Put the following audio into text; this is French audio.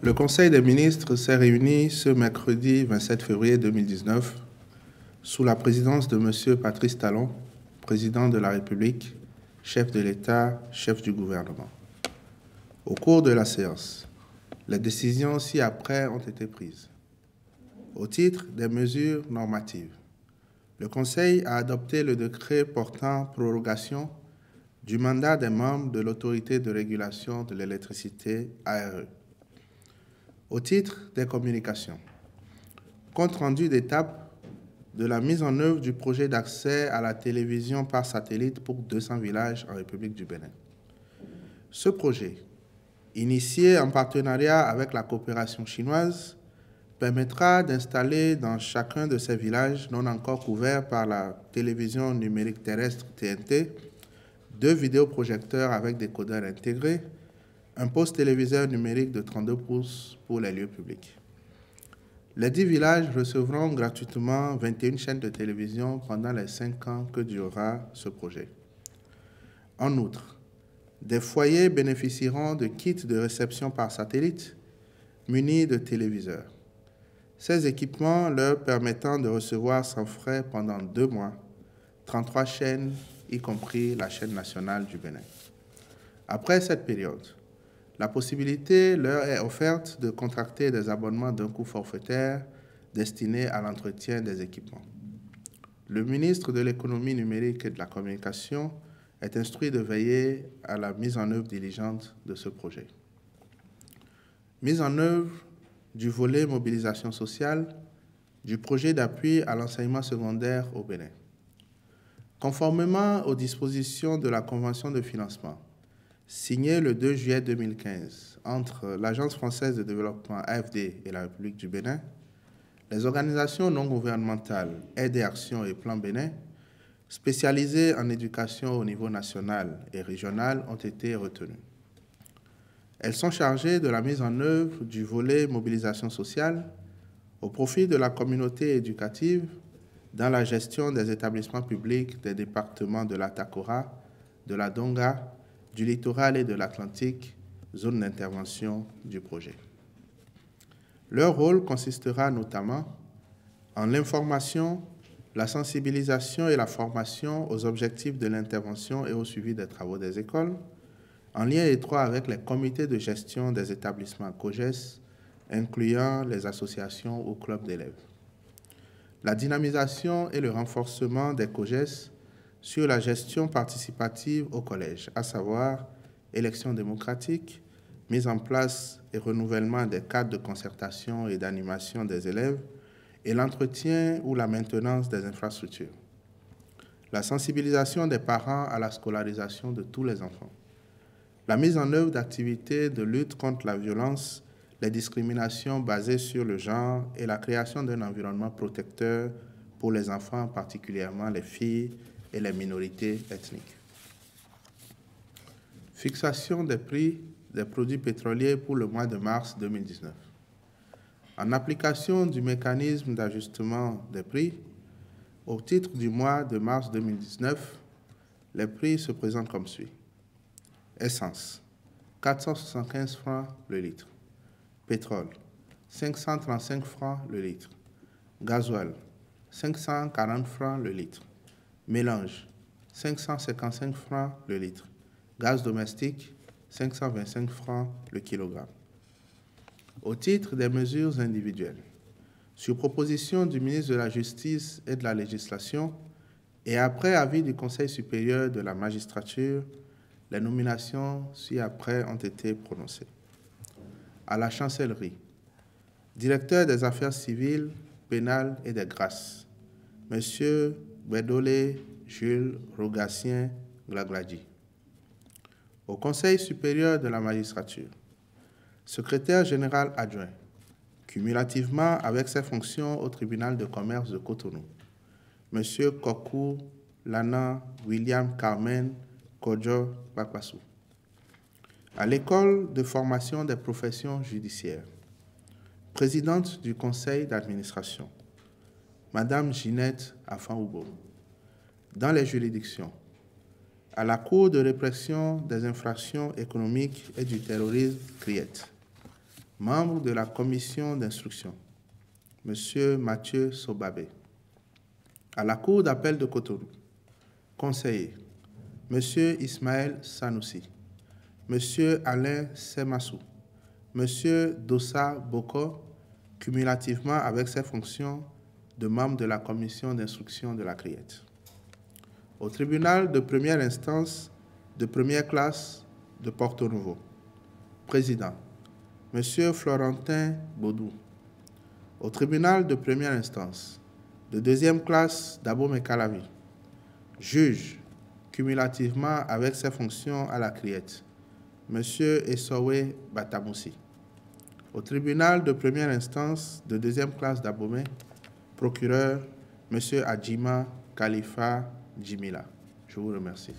Le Conseil des ministres s'est réuni ce mercredi 27 février 2019 sous la présidence de M. Patrice Talon, président de la République, chef de l'État, chef du gouvernement. Au cours de la séance, les décisions ci-après ont été prises. Au titre des mesures normatives, le Conseil a adopté le décret portant prorogation du mandat des membres de l'Autorité de régulation de l'électricité ARE. Au titre des communications, compte rendu d'étape de la mise en œuvre du projet d'accès à la télévision par satellite pour 200 villages en République du Bénin. Ce projet, initié en partenariat avec la coopération chinoise, permettra d'installer dans chacun de ces villages non encore couverts par la télévision numérique terrestre TNT, 2 vidéoprojecteurs avec décodeur intégré, un poste téléviseur numérique de 32 pouces pour les lieux publics. Les 10 villages recevront gratuitement 21 chaînes de télévision pendant les 5 ans que durera ce projet. En outre, des foyers bénéficieront de kits de réception par satellite munis de téléviseurs. Ces équipements leur permettant de recevoir sans frais pendant 2 mois 33 chaînes, y compris la chaîne nationale du Bénin. Après cette période, la possibilité leur est offerte de contracter des abonnements d'un coût forfaitaire destinés à l'entretien des équipements. Le ministre de l'Économie numérique et de la Communication est instruit de veiller à la mise en œuvre diligente de ce projet. Mise en œuvre du volet mobilisation sociale du projet d'appui à l'enseignement secondaire au Bénin. Conformément aux dispositions de la Convention de financement, signée le 2 juillet 2015 entre l'Agence française de développement AFD et la République du Bénin, les organisations non gouvernementales Aide et Action et Plan Bénin, spécialisées en éducation au niveau national et régional, ont été retenues. Elles sont chargées de la mise en œuvre du volet mobilisation sociale au profit de la communauté éducative dans la gestion des établissements publics des départements de l'Atakora, de la Donga, du littoral et de l'Atlantique, zone d'intervention du projet. Leur rôle consistera notamment en l'information, la sensibilisation et la formation aux objectifs de l'intervention et au suivi des travaux des écoles, en lien étroit avec les comités de gestion des établissements COGES, incluant les associations ou clubs d'élèves. La dynamisation et le renforcement des COGES sur la gestion participative au collège, à savoir élections démocratiques, mise en place et renouvellement des cadres de concertation et d'animation des élèves et l'entretien ou la maintenance des infrastructures. La sensibilisation des parents à la scolarisation de tous les enfants. La mise en œuvre d'activités de lutte contre la violence, les discriminations basées sur le genre et la création d'un environnement protecteur pour les enfants, particulièrement les filles et les minorités ethniques. Fixation des prix des produits pétroliers pour le mois de mars 2019. En application du mécanisme d'ajustement des prix, au titre du mois de mars 2019, les prix se présentent comme suit. Essence, 475 francs le litre. Pétrole, 535 francs le litre. Gasoil, 540 francs le litre. Mélange, 555 francs le litre. Gaz domestique, 525 francs le kilogramme. Au titre des mesures individuelles, sur proposition du ministre de la Justice et de la Législation, et après avis du Conseil supérieur de la magistrature, les nominations ci-après ont été prononcées. À la Chancellerie, directeur des affaires civiles, pénales et des grâces, M. Bedolé Jules Rogatien Glagladi. Au Conseil supérieur de la magistrature, secrétaire général adjoint, cumulativement avec ses fonctions au tribunal de commerce de Cotonou, M. Kokou Lana William Carmen Kodjo Bakwassou. À l'école de formation des professions judiciaires, présidente du conseil d'administration, Madame Ginette Afan-Oubo. Dans les juridictions, à la Cour de répression des infractions économiques et du terrorisme, CRIET, Membre de la commission d'instruction, M. Mathieu Sobabé. À la Cour d'appel de Cotonou, conseiller, M. Ismaël Sanoussi, M. Alain Semassou, M. Dossa Boko, cumulativement avec ses fonctions de membre de la commission d'instruction de la Criette. Au tribunal de première instance de première classe de Porto Novo, président, M. Florentin Baudou. Au tribunal de première instance de deuxième classe d'Abomey-Calavi, juge, cumulativement avec ses fonctions à la Criette, M. Essowe Batamoussi. Au tribunal de première instance de deuxième classe d'Abomey, procureur, M. Adjima Khalifa Djimila. Je vous remercie.